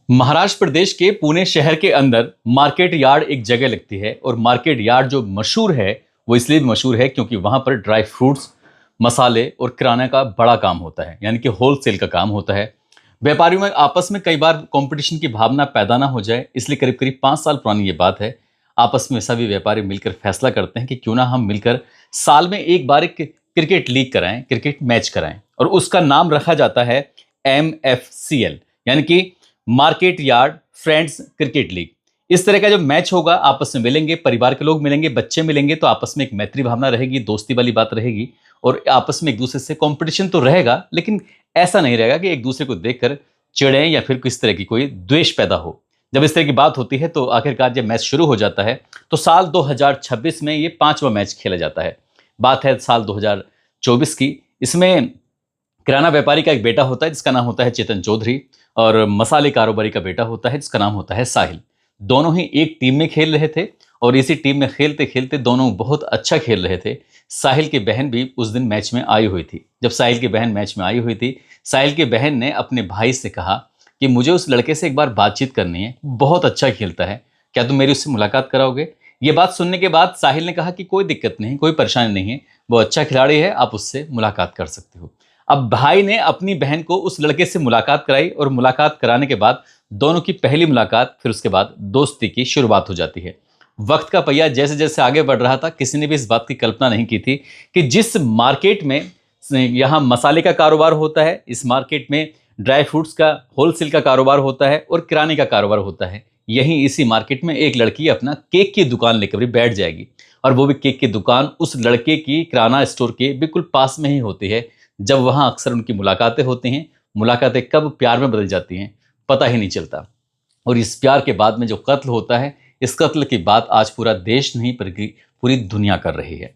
महाराष्ट्र प्रदेश के पुणे शहर के अंदर मार्केट यार्ड एक जगह लगती है और मार्केट यार्ड जो मशहूर है वो इसलिए भी मशहूर है क्योंकि वहां पर ड्राई फ्रूट्स, मसाले और किराना का बड़ा काम होता है, यानी कि होलसेल का काम होता है। व्यापारियों में आपस में कई बार कंपटीशन की भावना पैदा ना हो जाए, इसलिए करीब करीब 5 साल पुरानी ये बात है। आपस में सभी व्यापारी मिलकर फैसला करते हैं कि क्यों ना हम मिलकर साल में एक बार एक क्रिकेट लीग कराएं, क्रिकेट मैच कराएं, और उसका नाम रखा जाता है MFCL, यानी कि market yard friends cricket league. इस तरह का जो मैच होगा, आपस में मिलेंगे, परिवार के लोग मिलेंगे, बच्चे मिलेंगे, तो आपस में एक मैत्री भावना रहेगी, दोस्ती वाली बात रहेगी और आपस में एक दूसरे से कंपटीशन तो रहेगा, लेकिन ऐसा नहीं रहेगा कि एक दूसरे को देखकर चिढ़ें या फिर किस तरह की कोई द्वेष पैदा हो। जब इस तरह की बात होती है तो आखिरकार जब मैच शुरू हो जाता है तो साल 2026 में ये 5वां मैच खेला जाता है। बात है साल 2024 की। इसमें किराना व्यापारी का एक बेटा होता है जिसका नाम होता है चेतन चौधरी, और मसाले कारोबारी का बेटा होता है जिसका नाम होता है साहिल। दोनों ही एक टीम में खेल रहे थे और इसी टीम में खेलते खेलते दोनों बहुत अच्छा खेल रहे थे। साहिल की बहन भी उस दिन मैच में आई हुई थी। जब साहिल की बहन मैच में आई हुई थी, साहिल की बहन ने अपने भाई से कहा कि मुझे उस लड़के से एक बार बातचीत करनी है, बहुत अच्छा खेलता है, क्या तुम मेरी उससे मुलाकात कराओगे? ये बात सुनने के बाद साहिल ने कहा कि कोई दिक्कत नहीं, कोई परेशानी नहीं है, वो अच्छा खिलाड़ी है, आप उससे मुलाकात कर सकते हो। अब भाई ने अपनी बहन को उस लड़के से मुलाकात कराई और मुलाकात कराने के बाद दोनों की पहली मुलाकात, फिर उसके बाद दोस्ती की शुरुआत हो जाती है। वक्त का पहिया जैसे जैसे आगे बढ़ रहा था, किसी ने भी इस बात की कल्पना नहीं की थी कि जिस मार्केट में यहाँ मसाले का कारोबार होता है, इस मार्केट में ड्राई फ्रूट्स का होलसेल का कारोबार होता है और किराने का कारोबार होता है, यहीं इसी मार्केट में एक लड़की अपना केक की दुकान लेकर भी बैठ जाएगी। और वो भी केक की दुकान उस लड़के की किराना स्टोर के बिल्कुल पास में ही होती है। जब वहाँ अक्सर उनकी मुलाकातें होती हैं, मुलाकातें कब प्यार में बदल जाती हैं पता ही नहीं चलता। और इस प्यार के बाद में जो कत्ल होता है, इस कत्ल की बात आज पूरा देश नहीं बल्कि पूरी दुनिया कर रही है।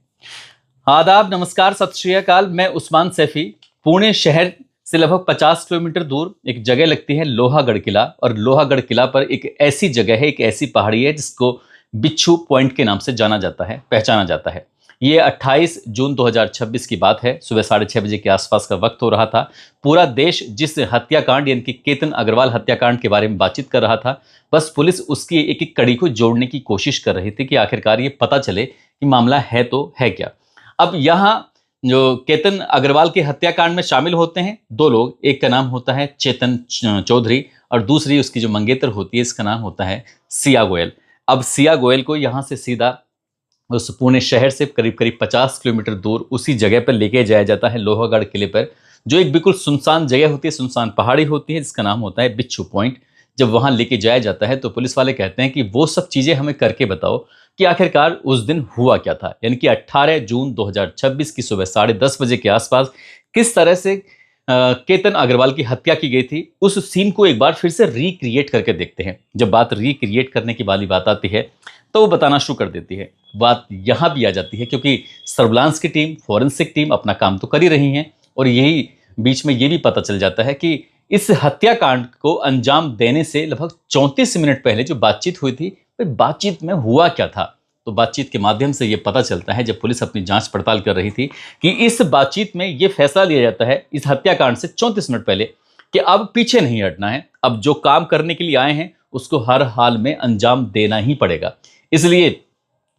आदाब, नमस्कार, सत श्री अकाल। मैं उस्मान सैफी। पुणे शहर से लगभग 50 किलोमीटर दूर एक जगह लगती है लोहागढ़ किला, और लोहागढ़ किला पर एक ऐसी जगह है, एक ऐसी पहाड़ी है जिसको बिच्छू पॉइंट के नाम से जाना जाता है, पहचाना जाता है। ये 28 जून 2026 की बात है। सुबह 6:30 बजे के आसपास का वक्त हो रहा था। पूरा देश जिस हत्याकांड यानी कि केतन अग्रवाल हत्याकांड के बारे में बातचीत कर रहा था, बस पुलिस उसकी एक एक कड़ी को जोड़ने की कोशिश कर रही थी कि आखिरकार ये पता चले कि मामला है तो है क्या। अब यहाँ जो केतन अग्रवाल के हत्याकांड में शामिल होते हैं दो लोग, एक का नाम होता है चेतन चौधरी और दूसरी उसकी जो मंगेतर होती है, इसका नाम होता है सिया गोयल। अब सिया गोयल को यहाँ से सीधा उस पुणे शहर से करीब करीब 50 किलोमीटर दूर उसी जगह पर लेके जाया जाता है, लोहागढ़ किले पर, जो एक बिल्कुल सुनसान जगह होती है, सुनसान पहाड़ी होती है जिसका नाम होता है बिच्छू पॉइंट। जब वहां लेके जाया जाता है तो पुलिस वाले कहते हैं कि वो सब चीजें हमें करके बताओ कि आखिरकार उस दिन हुआ क्या था, यानी कि 18 जून 2026 की सुबह 10:30 बजे के आसपास किस तरह से केतन अग्रवाल की हत्या की गई थी। उस सीन को एक बार फिर से रिक्रिएट करके देखते हैं। जब बात रिक्रिएट करने की वाली बात आती है तो वो बताना शुरू कर देती है। बात यहाँ भी आ जाती है क्योंकि सर्विलांस की टीम, फॉरेंसिक टीम अपना काम तो कर ही रही हैं, और यही बीच में ये भी पता चल जाता है कि इस हत्याकांड को अंजाम देने से लगभग 34 मिनट पहले जो बातचीत हुई थी, वह बातचीत में हुआ क्या था। तो बातचीत के माध्यम से ये पता चलता है, जब पुलिस अपनी जांच पड़ताल कर रही थी, कि इस बातचीत में ये फैसला लिया जाता है इस हत्याकांड से 34 मिनट पहले कि अब पीछे नहीं हटना है, अब जो काम करने के लिए आए हैं उसको हर हाल में अंजाम देना ही पड़ेगा। इसलिए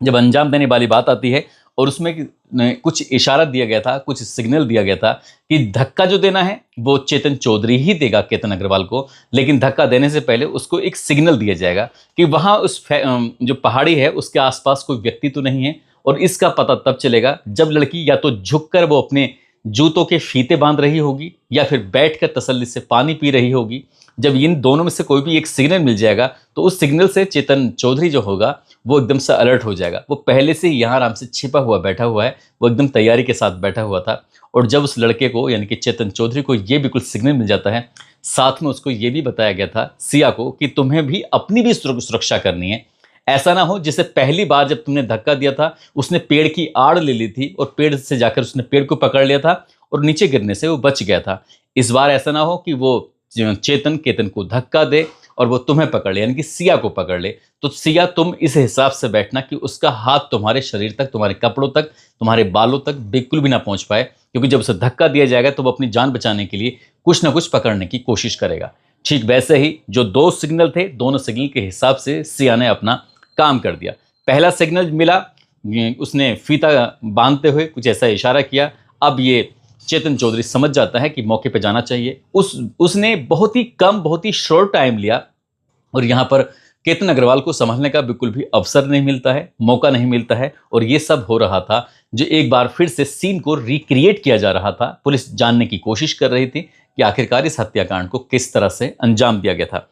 जब अंजाम देने वाली बात आती है और उसमें कुछ इशारा दिया गया था, कुछ सिग्नल दिया गया था कि धक्का जो देना है वो चेतन चौधरी ही देगा केतन अग्रवाल को, लेकिन धक्का देने से पहले उसको एक सिग्नल दिया जाएगा कि वहां उस जो पहाड़ी है उसके आसपास कोई व्यक्ति तो नहीं है, और इसका पता तब चलेगा जब लड़की या तो झुककर वो अपने जूतों के फीते बांध रही होगी या फिर बैठकर तसल्ली से पानी पी रही होगी। जब इन दोनों में से कोई भी एक सिग्नल मिल जाएगा तो उस सिग्नल से चेतन चौधरी जो होगा वो एकदम से अलर्ट हो जाएगा। वो पहले से ही यहाँ आराम से छिपा हुआ बैठा हुआ है, वो एकदम तैयारी के साथ बैठा हुआ था। और जब उस लड़के को यानी कि चेतन चौधरी को ये बिल्कुल सिग्नल मिल जाता है, साथ में उसको ये भी बताया गया था सिया को कि तुम्हें भी अपनी भी सुरक्षा करनी है। ऐसा ना हो जैसे पहली बार जब तुमने धक्का दिया था उसने पेड़ की आड़ ले ली थी और पेड़ से जाकर उसने पेड़ को पकड़ लिया था और नीचे गिरने से वो बच गया था। इस बार ऐसा ना हो कि वो चेतन केतन को धक्का दे और वो तुम्हें पकड़ ले, यानी कि सिया को पकड़ ले। तो सिया तुम इस हिसाब से बैठना कि उसका हाथ तुम्हारे शरीर तक, तुम्हारे कपड़ों तक, तुम्हारे बालों तक बिल्कुल भी ना पहुंच पाए, क्योंकि जब उसे धक्का दिया जाएगा तो वो अपनी जान बचाने के लिए कुछ ना कुछ पकड़ने की कोशिश करेगा। ठीक वैसे ही जो दो सिग्नल थे, दोनों सिग्नल के हिसाब से सिया ने अपना काम कर दिया। पहला सिग्नल मिला, उसने फीता बांधते हुए कुछ ऐसा इशारा किया। अब ये चेतन चौधरी समझ जाता है कि मौके पे जाना चाहिए। उसने बहुत ही कम, बहुत ही शॉर्ट टाइम लिया और यहाँ पर केतन अग्रवाल को संभलने का बिल्कुल भी अवसर नहीं मिलता है, मौका नहीं मिलता है। और ये सब हो रहा था जो एक बार फिर से सीन को रिक्रिएट किया जा रहा था। पुलिस जानने की कोशिश कर रही थी कि आखिरकार इस हत्याकांड को किस तरह से अंजाम दिया गया था।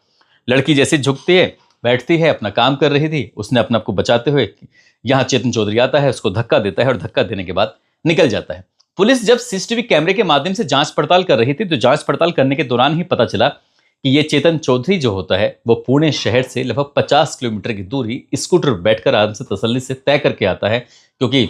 लड़की जैसे झुकती है, बैठती है, अपना काम कर रही थी। उसने अपने आप को बचाते हुए यहाँ चेतन चौधरी आता है, उसको धक्का देता है और धक्का देने के बाद निकल जाता है। पुलिस जब सीसीटीवी कैमरे के माध्यम से जांच पड़ताल कर रही थी तो जांच पड़ताल करने के दौरान ही पता चला कि ये चेतन चौधरी जो होता है वो पुणे शहर से लगभग 50 किलोमीटर की दूरी स्कूटर बैठकर आराम से तसल्ली से तय करके आता है, क्योंकि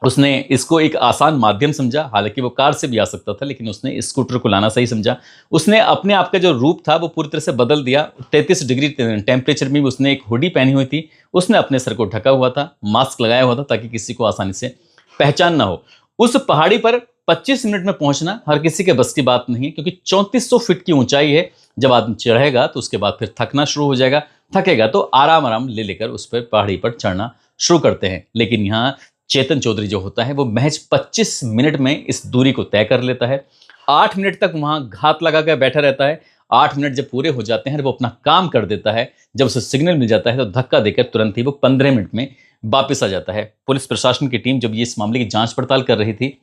उसने इसको एक आसान माध्यम समझा। हालांकि वो कार से भी आ सकता था, लेकिन उसने स्कूटर को लाना सही समझा। उसने अपने आप का जो रूप था वो पूरी तरह से बदल दिया। 33 डिग्री टेम्परेचर में भी उसने एक हुडी पहनी हुई थी। उसने अपने सर को ढका हुआ था, मास्क लगाया हुआ था ताकि किसी को आसानी से पहचान ना हो। उस पहाड़ी पर 25 मिनट में पहुंचना हर किसी के बस की बात नहीं है, क्योंकि 3400 फीट की ऊंचाई है। जब आदमी चढ़ेगा तो उसके बाद फिर थकना शुरू हो जाएगा। थकेगा तो आराम आराम ले लेकर उस पर पहाड़ी पर चढ़ना शुरू करते हैं। लेकिन यहाँ चेतन चौधरी जो होता है वो महज 25 मिनट में इस दूरी को तय कर लेता है। 8 मिनट तक वहां घात लगा कर बैठा रहता है। 8 मिनट जब पूरे हो जाते हैं वो अपना काम कर देता है। जब उसे सिग्नल मिल जाता है तो धक्का देकर तुरंत ही वो 15 मिनट में वापस आ जाता है। पुलिस प्रशासन की टीम जब ये इस मामले की जांच पड़ताल कर रही थी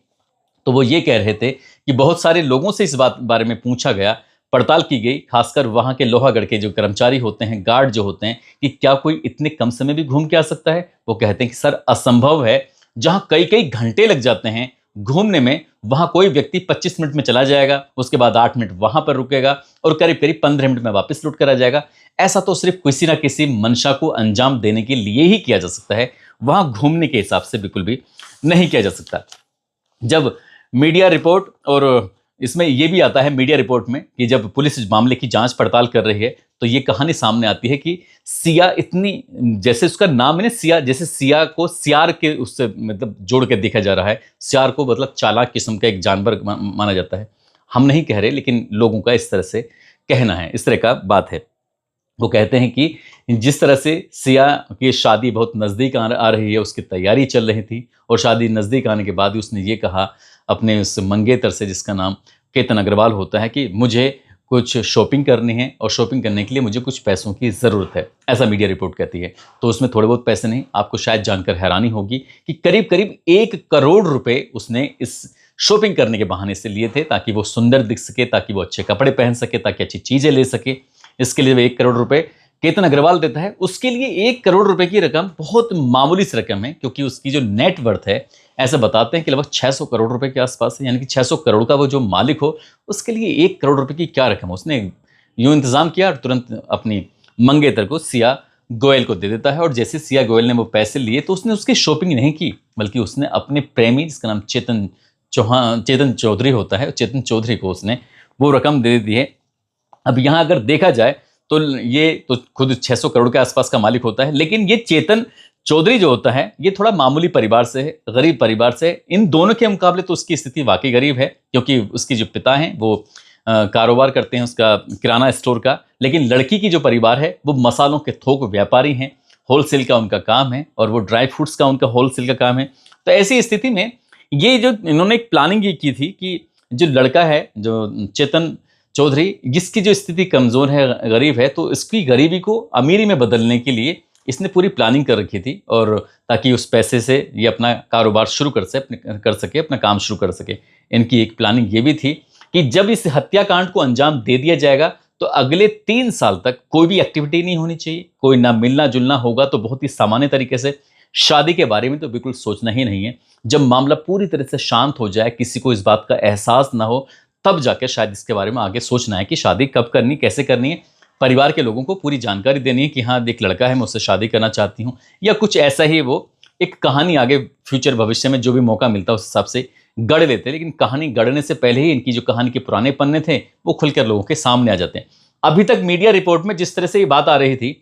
तो वो ये कह रहे थे कि बहुत सारे लोगों से इस बात बारे में पूछा गया, पड़ताल की गई, खासकर वहां के लोहागढ़ के जो कर्मचारी होते हैं, गार्ड जो होते हैं, कि क्या कोई इतने कम समय भी घूम के आ सकता है। वो कहते हैं कि सर असंभव है। जहां कई कई घंटे लग जाते हैं घूमने में, वहां कोई व्यक्ति 25 मिनट में चला जाएगा, उसके बाद 8 मिनट वहां पर रुकेगा और करीब करीब 15 मिनट में वापस लौट कर आ जाएगा। ऐसा तो सिर्फ किसी ना किसी मंशा को अंजाम देने के लिए ही किया जा सकता है, वहां घूमने के हिसाब से बिल्कुल भी नहीं किया जा सकता। जब मीडिया रिपोर्ट, और इसमें यह भी आता है मीडिया रिपोर्ट में कि जब पुलिस इस मामले की जांच पड़ताल कर रही है तो ये कहानी सामने आती है कि सिया इतनी, जैसे उसका नाम है ना सिया, जैसे सिया को सियार के उससे मतलब जोड़ के देखा जा रहा है। सियार को मतलब चालाक किस्म का एक जानवर माना जाता है। हम नहीं कह रहे, लेकिन लोगों का इस तरह से कहना है, इस तरह का बात है। वो कहते हैं कि जिस तरह से सिया की शादी बहुत नज़दीक आ रही है, उसकी तैयारी चल रही थी, और शादी नज़दीक आने के बाद ही उसने ये कहा अपने उस मंगेतर से, जिसका नाम केतन अग्रवाल होता है, कि मुझे कुछ शॉपिंग करनी है और शॉपिंग करने के लिए मुझे कुछ पैसों की ज़रूरत है। ऐसा मीडिया रिपोर्ट कहती है। तो उसमें थोड़े बहुत पैसे नहीं, आपको शायद जानकर हैरानी होगी कि करीब करीब 1 करोड़ रुपए उसने इस शॉपिंग करने के बहाने से लिए थे, ताकि वो सुंदर दिख सके, ताकि वो अच्छे कपड़े पहन सके, ताकि अच्छी चीज़ें ले सके। इसके लिए वो 1 करोड़ रुपए केतन अग्रवाल देता है। उसके लिए 1 करोड़ रुपए की रकम बहुत मामूली सी रकम है, क्योंकि उसकी जो नेट वर्थ है, ऐसे बताते हैं कि लगभग 600 करोड़ रुपए के आसपास है। यानी कि 600 करोड़ का वो जो मालिक हो, उसके लिए 1 करोड़ रुपए की क्या रकम। उसने यूं इंतजाम किया और तुरंत अपनी मंगेतर को, सिया गोयल को दे देता है। और जैसे सिया गोयल ने वो पैसे लिए तो उसने उसकी शॉपिंग नहीं की, बल्कि उसने अपने प्रेमी, जिसका नाम चेतन चौधरी होता है, चेतन चौधरी को उसने वो रकम दे दी है। अब यहाँ अगर देखा जाए तो ये तो खुद 600 करोड़ के आसपास का मालिक होता है, लेकिन ये चेतन चौधरी जो होता है ये थोड़ा मामूली परिवार से है, गरीब परिवार से है। इन दोनों के मुकाबले तो उसकी स्थिति वाकई गरीब है, क्योंकि उसके जो पिता हैं वो कारोबार करते हैं उसका किराना स्टोर का, लेकिन लड़की की जो परिवार है वो मसालों के थोक व्यापारी हैं। होलसेल का उनका काम है और वो ड्राई फ्रूट्स का उनका होलसेल का काम है। तो ऐसी स्थिति में ये जो इन्होंने एक प्लानिंग ये की थी कि जो लड़का है, जो चेतन चौधरी, जिसकी जो स्थिति कमज़ोर है, गरीब है, तो इसकी गरीबी को अमीरी में बदलने के लिए इसने पूरी प्लानिंग कर रखी थी, और ताकि उस पैसे से ये अपना कारोबार शुरू कर सके, अपना काम शुरू कर सके। इनकी एक प्लानिंग ये भी थी कि जब इस हत्याकांड को अंजाम दे दिया जाएगा तो अगले 3 साल तक कोई भी एक्टिविटी नहीं होनी चाहिए, कोई ना मिलना जुलना होगा तो बहुत ही सामान्य तरीके से। शादी के बारे में तो बिल्कुल सोचना ही नहीं है। जब मामला पूरी तरह से शांत हो जाए, किसी को इस बात का एहसास ना हो, तब जाकर शायद इसके बारे में आगे सोचना है कि शादी कब करनी, कैसे करनी है। परिवार के लोगों को पूरी जानकारी देनी है कि हाँ, एक लड़का है, मैं उससे शादी करना चाहती हूँ, या कुछ ऐसा ही। वो एक कहानी आगे फ्यूचर भविष्य में जो भी मौका मिलता है उस हिसाब से गढ़ लेते हैं। लेकिन कहानी गढ़ने से पहले ही इनकी जो कहानी के पुराने पन्ने थे वो खुलकर लोगों के सामने आ जाते हैं। अभी तक मीडिया रिपोर्ट में जिस तरह से ये बात आ रही थी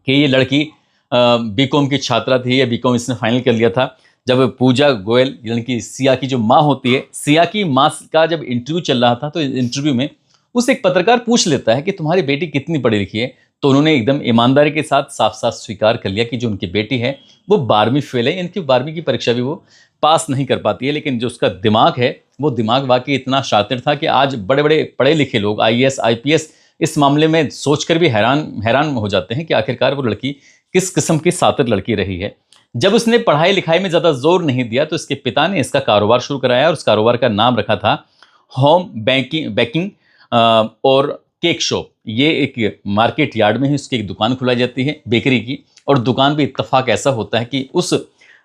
कि ये लड़की बीकॉम की छात्रा थी, या बीकॉम इसने फाइनल कर लिया था, जब पूजा गोयल यानी कि सिया की जो माँ होती है, सिया की माँ का जब इंटरव्यू चल रहा था तो इंटरव्यू में उस एक पत्रकार पूछ लेता है कि तुम्हारी बेटी कितनी पढ़ी लिखी है, तो उन्होंने एकदम ईमानदारी के साथ साफ साफ स्वीकार कर लिया कि जो उनकी बेटी है वो 12वीं फेल है, इनकी 12वीं की परीक्षा भी वो पास नहीं कर पाती है। लेकिन जो उसका दिमाग है वो दिमाग वाकई इतना शातिर था कि आज बड़े बड़े पढ़े लिखे लोग आईएएस आईपीएस इस मामले में सोचकर भी हैरान हैरान हो जाते हैं कि आखिरकार वो लड़की किस किस्म की शातिर लड़की रही है। जब उसने पढ़ाई लिखाई में ज़्यादा जोर नहीं दिया तो इसके पिता ने इसका कारोबार शुरू कराया और उस कारोबार का नाम रखा था होम बेकिंग और केक शॉप। ये एक मार्केट यार्ड में ही उसकी एक दुकान खुलाई जाती है बेकरी की, और दुकान भी इत्तेफाक ऐसा होता है कि उस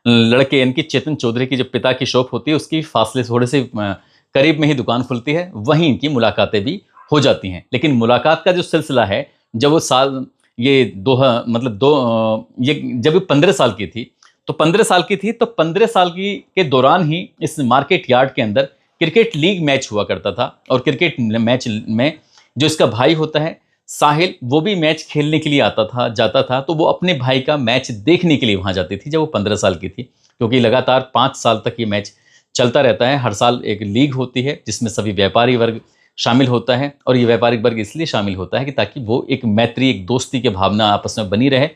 लड़के यानी चेतन चौधरी की जो पिता की शॉप होती है उसकी फासले थोड़े से करीब में ही दुकान खुलती है, वहीं इनकी मुलाकातें भी हो जाती हैं। लेकिन मुलाकात का जो सिलसिला है, जब वो साल ये दो मतलब दो ये जब वो 15 साल की थी तो 15 साल की थी तो 15 साल की के दौरान ही इस मार्केट यार्ड के अंदर क्रिकेट लीग मैच हुआ करता था। और क्रिकेट मैच में जो इसका भाई होता है साहिल, वो भी मैच खेलने के लिए आता था जाता था, तो वो अपने भाई का मैच देखने के लिए वहाँ जाती थी जब वो 15 साल की थी, क्योंकि लगातार 5 साल तक ये मैच चलता रहता है। हर साल एक लीग होती है जिसमें सभी व्यापारी वर्ग शामिल होता है, और ये व्यापारिक वर्ग इसलिए शामिल होता है कि ताकि वो एक मैत्री एक दोस्ती की भावना आपस में बनी रहे।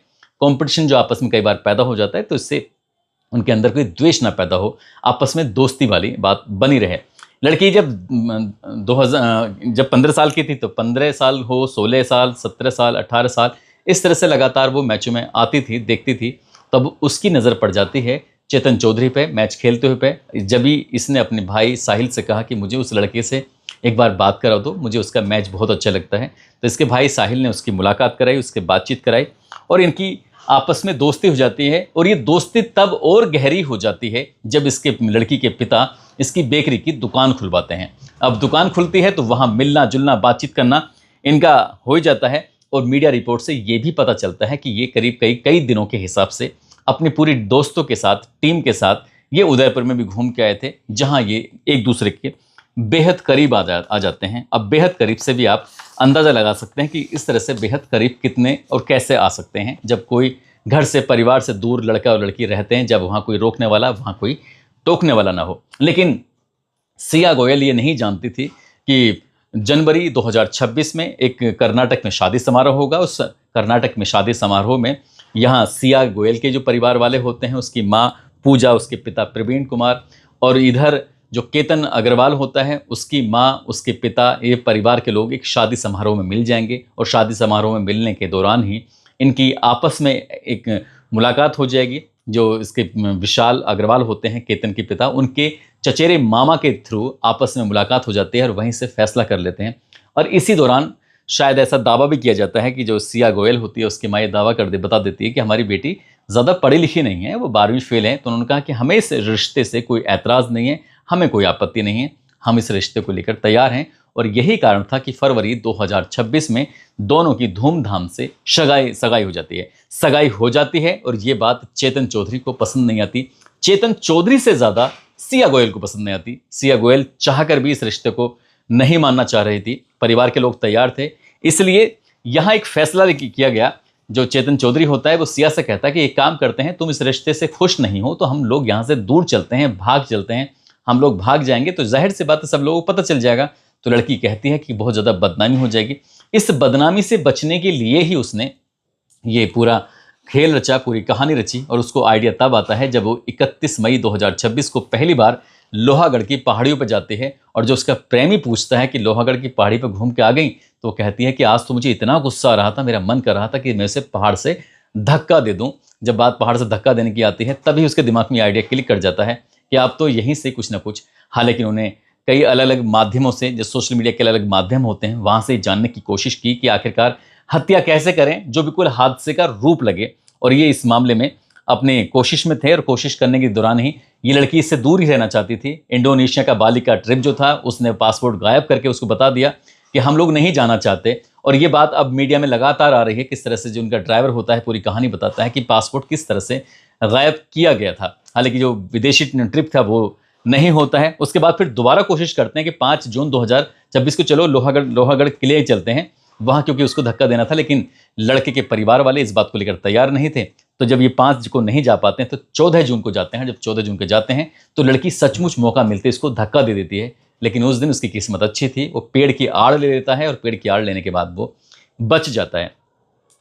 कंपटीशन जो आपस में कई बार पैदा हो जाता है तो इससे उनके अंदर कोई द्वेष ना पैदा हो, आपस में दोस्ती वाली बात बनी रहे। लड़की जब 15 साल की थी तो 15 साल हो, 16 साल, 17 साल, 18 साल, इस तरह से लगातार वो मैचों में आती थी, देखती थी। तब उसकी नज़र पड़ जाती है चेतन चौधरी पे मैच खेलते हुए पे। जब भी इसने अपने भाई साहिल से कहा कि मुझे उस लड़के से एक बार बात करा दो, मुझे उसका मैच बहुत अच्छा लगता है, तो इसके भाई साहिल ने उसकी मुलाकात कराई, उसके बातचीत कराई और इनकी आपस में दोस्ती हो जाती है। और ये दोस्ती तब और गहरी हो जाती है जब इसके लड़की के पिता इसकी बेकरी की दुकान खुलवाते हैं। अब दुकान खुलती है तो वहाँ मिलना जुलना बातचीत करना इनका हो ही जाता है। और मीडिया रिपोर्ट से ये भी पता चलता है कि ये करीब कई दिनों के हिसाब से अपने पूरी दोस्तों के साथ, टीम के साथ ये उदयपुर में भी घूम के आए थे, जहाँ ये एक दूसरे के बेहद करीब आ जाते हैं। अब बेहद करीब से भी आप अंदाज़ा लगा सकते हैं कि इस तरह से बेहद करीब कितने और कैसे आ सकते हैं जब कोई घर से परिवार से दूर लड़का और लड़की रहते हैं, जब वहाँ कोई रोकने वाला, वहाँ कोई टोकने वाला ना हो। लेकिन सिया गोयल ये नहीं जानती थी कि जनवरी 2026 में एक कर्नाटक में शादी समारोह होगा। उस कर्नाटक में शादी समारोह में यहाँ सिया गोयल के जो परिवार वाले होते हैं, उसकी माँ पूजा, उसके पिता प्रवीण कुमार, और इधर जो केतन अग्रवाल होता है उसकी माँ, उसके पिता, ये परिवार के लोग एक शादी समारोह में मिल जाएंगे। और शादी समारोह में मिलने के दौरान ही इनकी आपस में एक मुलाकात हो जाएगी। जो इसके विशाल अग्रवाल होते हैं केतन के पिता, उनके चचेरे मामा के थ्रू आपस में मुलाकात हो जाती है और वहीं से फैसला कर लेते हैं। और इसी दौरान शायद ऐसा दावा भी किया जाता है कि जो सिया गोयल होती है उसकी माँ ये दावा बता देती है कि हमारी बेटी ज़्यादा पढ़ी लिखी नहीं है, वो 12वीं फेल है। तो उन्होंने कहा कि हमें इस रिश्ते से कोई ऐतराज़ नहीं है, हमें कोई आपत्ति नहीं है, हम इस रिश्ते को लेकर तैयार हैं। और यही कारण था कि फरवरी 2026 में दोनों की धूमधाम से सगाई हो जाती है। सगाई हो जाती है और ये बात चेतन चौधरी को पसंद नहीं आती। चेतन चौधरी से ज़्यादा सिया गोयल को पसंद नहीं आती। सिया गोयल चाहकर भी इस रिश्ते को नहीं मानना चाह रही थी, परिवार के लोग तैयार थे। इसलिए यहाँ एक फैसला किया गया। जो चेतन चौधरी होता है वो सिया से कहता है कि एक काम करते हैं, तुम इस रिश्ते से खुश नहीं हो तो हम लोग यहाँ से दूर चलते हैं, भाग चलते हैं। हम लोग भाग जाएंगे तो जाहिर सी बात है सब लोगों को पता चल जाएगा। तो लड़की कहती है कि बहुत ज़्यादा बदनामी हो जाएगी। इस बदनामी से बचने के लिए ही उसने ये पूरा खेल रचा, पूरी कहानी रची। और उसको आइडिया तब आता है जब वो 31 मई 2026 को पहली बार लोहागढ़ की पहाड़ियों पर जाते हैं। और जो उसका प्रेमी पूछता है कि लोहागढ़ की पहाड़ी पर घूम के आ गई, तो कहती है कि आज तो मुझे इतना गुस्सा आ रहा था, मेरा मन कर रहा था कि मैं उसे पहाड़ से धक्का दे दूं। जब बात पहाड़ से धक्का देने की आती है तभी उसके दिमाग में आइडिया क्लिक कर जाता है कि आप तो यहीं से कुछ ना कुछ, हालांकि उन्होंने कई अलग अलग माध्यमों से, जो सोशल मीडिया के अलग अलग माध्यम होते हैं, वहाँ से जानने की कोशिश की कि आखिरकार हत्या कैसे करें जो बिल्कुल हादसे का रूप लगे। और ये इस मामले में अपने कोशिश में थे और कोशिश करने के दौरान ही ये लड़की इससे दूर ही रहना चाहती थी। इंडोनेशिया का बाली का ट्रिप जो था, उसने पासपोर्ट गायब करके उसको बता दिया कि हम लोग नहीं जाना चाहते। और ये बात अब मीडिया में लगातार आ रही है, किस तरह से जो उनका ड्राइवर होता है पूरी कहानी बताता है कि पासपोर्ट किस तरह से गायब किया गया था। हालांकि जो विदेशी ट्रिप था वो नहीं होता है। उसके बाद फिर दोबारा कोशिश करते हैं कि 5 जून 2026 को चलो लोहागढ़ किले चलते हैं वहाँ, क्योंकि उसको धक्का देना था। लेकिन लड़के के परिवार वाले इस बात को लेकर तैयार नहीं थे। तो जब ये 5 को नहीं जा पाते हैं तो 14 जून को जाते हैं। जब 14 जून को जाते हैं तो लड़की सचमुच मौका मिलते इसको धक्का दे देती है, लेकिन उस दिन उसकी किस्मत अच्छी थी, वो पेड़ की आड़ ले लेता है और पेड़ की आड़ लेने के बाद वो बच जाता है।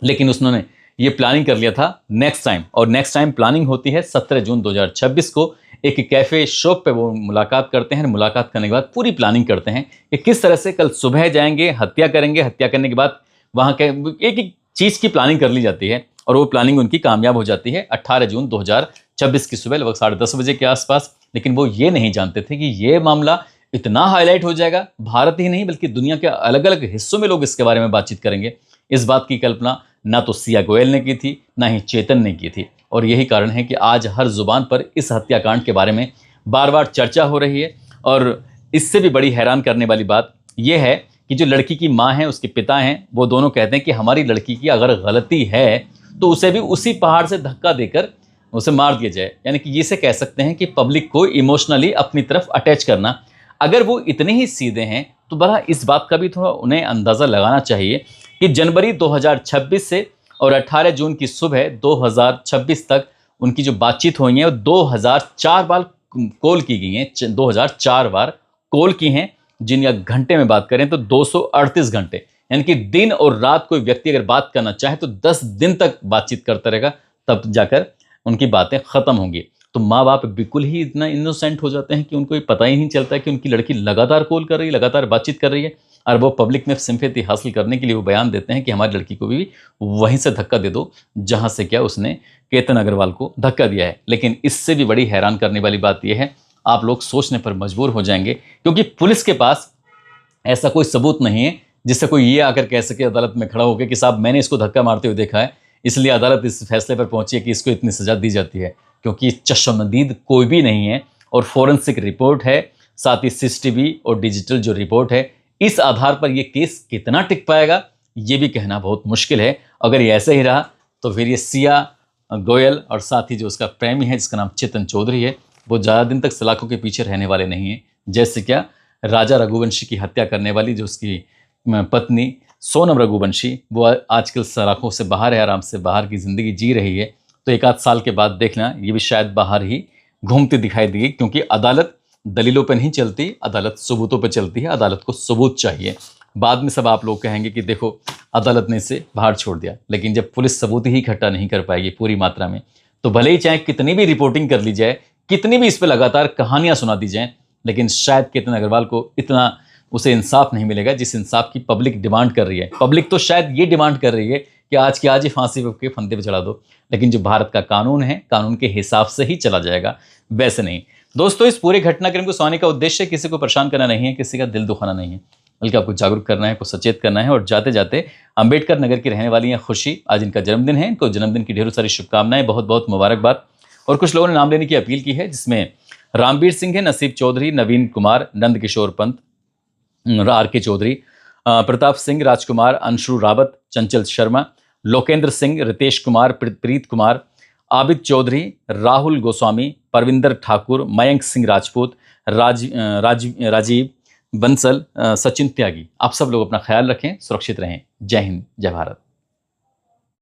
लेकिन उसने ये प्लानिंग कर लिया था नेक्स्ट टाइम, और नेक्स्ट टाइम प्लानिंग होती है 17 जून 2026 को। एक कैफे शॉप पे वो मुलाकात करते हैं। मुलाकात करने के बाद पूरी प्लानिंग करते हैं कि किस तरह से कल सुबह जाएंगे, हत्या करेंगे, हत्या करने के बाद वहां के एक एक चीज की प्लानिंग कर ली जाती है, और वो प्लानिंग उनकी कामयाब हो जाती है 18 जून 2026 की सुबह लगभग 10:30 बजे के आसपास। लेकिन वो ये नहीं जानते थे कि ये मामला इतना हाईलाइट हो जाएगा, भारत ही नहीं बल्कि दुनिया के अलग अलग हिस्सों में लोग इसके बारे में बातचीत करेंगे। इस बात की कल्पना ना तो सिया गोयल ने की थी, ना ही चेतन ने की थी, और यही कारण है कि आज हर जुबान पर इस हत्याकांड के बारे में बार बार चर्चा हो रही है। और इससे भी बड़ी हैरान करने वाली बात यह है कि जो लड़की की माँ है, उसके पिता हैं, वो दोनों कहते हैं कि हमारी लड़की की अगर गलती है तो उसे भी उसी पहाड़ से धक्का देकर उसे मार दिया जाए। यानी कि इसे कह सकते हैं कि पब्लिक को इमोशनली अपनी तरफ अटैच करना। अगर वो इतने ही सीधे हैं तो बड़ा इस बात का भी थोड़ा उन्हें अंदाज़ा लगाना चाहिए कि जनवरी 2026 से और 18 जून की सुबह 2026 तक उनकी जो बातचीत हुई है वो 2004 बार कॉल की गई हैं, 2004 बार कॉल की हैं, जिन या घंटे में बात करें तो 238 घंटे। यानी कि दिन और रात कोई व्यक्ति अगर बात करना चाहे तो 10 दिन तक बातचीत करता रहेगा, तब जाकर उनकी बातें खत्म होंगी। तो माँ बाप बिल्कुल ही इतना इनोसेंट हो जाते हैं कि उनको ये पता ही नहीं चलता है कि उनकी लड़की लगातार कॉल कर रही है, लगातार बातचीत कर रही है, और वो पब्लिक में सिंपैथी हासिल करने के लिए वो बयान देते हैं कि हमारी लड़की को भी वहीं से धक्का दे दो जहां से क्या उसने केतन अग्रवाल को धक्का दिया है। लेकिन इससे भी बड़ी हैरान करने वाली बात यह है, आप लोग सोचने पर मजबूर हो जाएंगे, क्योंकि पुलिस के पास ऐसा कोई सबूत नहीं है जिससे कोई ये आकर कह सके अदालत में खड़ा होकर कि साहब मैंने इसको धक्का मारते हुए देखा है, इसलिए अदालत इस फैसले पर पहुंची है कि इसको इतनी सजा दी जाती है। क्योंकि चश्मदीद कोई भी नहीं है, और फोरेंसिक रिपोर्ट है, साथ ही सीसीटीवी और डिजिटल जो रिपोर्ट है, इस आधार पर यह केस कितना टिक पाएगा ये भी कहना बहुत मुश्किल है। अगर ये ऐसे ही रहा तो फिर ये सिया गोयल और साथ ही जो उसका प्रेमी है जिसका नाम चेतन चौधरी है, वो ज़्यादा दिन तक सलाखों के पीछे रहने वाले नहीं हैं। जैसे क्या राजा रघुवंशी की हत्या करने वाली जो उसकी पत्नी सोनम रघुवंशी, वो आजकल सलाखों से बाहर है, आराम से बाहर की ज़िंदगी जी रही है। तो एक आध साल के बाद देखना ये भी शायद बाहर ही घूमती दिखाई देगी, क्योंकि अदालत दलीलों पर नहीं चलती, अदालत सबूतों पर चलती है। अदालत को सबूत चाहिए। बाद में सब आप लोग कहेंगे कि देखो अदालत ने इसे बाहर छोड़ दिया, लेकिन जब पुलिस सबूत ही इकट्ठा नहीं कर पाएगी पूरी मात्रा में, तो भले ही चाहे कितनी भी रिपोर्टिंग कर ली जाए, कितनी भी इस पर लगातार कहानियां सुना दी जाएं, लेकिन शायद केतन अग्रवाल को इतना उसे इंसाफ नहीं मिलेगा जिस इंसाफ की पब्लिक डिमांड कर रही है। पब्लिक तो शायद ये डिमांड कर रही है कि आज की आज ही फांसी के फंदे पे चढ़ा दो, लेकिन जो भारत का कानून है, कानून के हिसाब से ही चला जाएगा, वैसे नहीं। दोस्तों, इस पूरे घटनाक्रम को सुनाने का उद्देश्य किसी को परेशान करना नहीं है, किसी का दिल दुखाना नहीं है, बल्कि आपको जागरूक करना है, आपको सचेत करना है। और जाते जाते अंबेडकर नगर की रहने वाली हैं खुशी, आज इनका जन्मदिन है, इनको जन्मदिन की ढेरों सारी शुभकामनाएं, बहुत बहुत मुबारकबाद। और कुछ लोगों ने नाम लेने की अपील की है, जिसमें रामवीर सिंह है, नसीब चौधरी, नवीन कुमार, नंद किशोर पंत, आर के चौधरी, प्रताप सिंह, राजकुमार, अंशु रावत, चंचल शर्मा, लोकेंद्र सिंह, रितेश कुमार, प्रीत कुमार, आबिद चौधरी, राहुल गोस्वामी, परविंदर ठाकुर, मयंक सिंह राजपूत, राजीव बंसल, सचिन त्यागी। आप सब लोग अपना ख्याल रखें, सुरक्षित रहें। जय हिंद, जय भारत।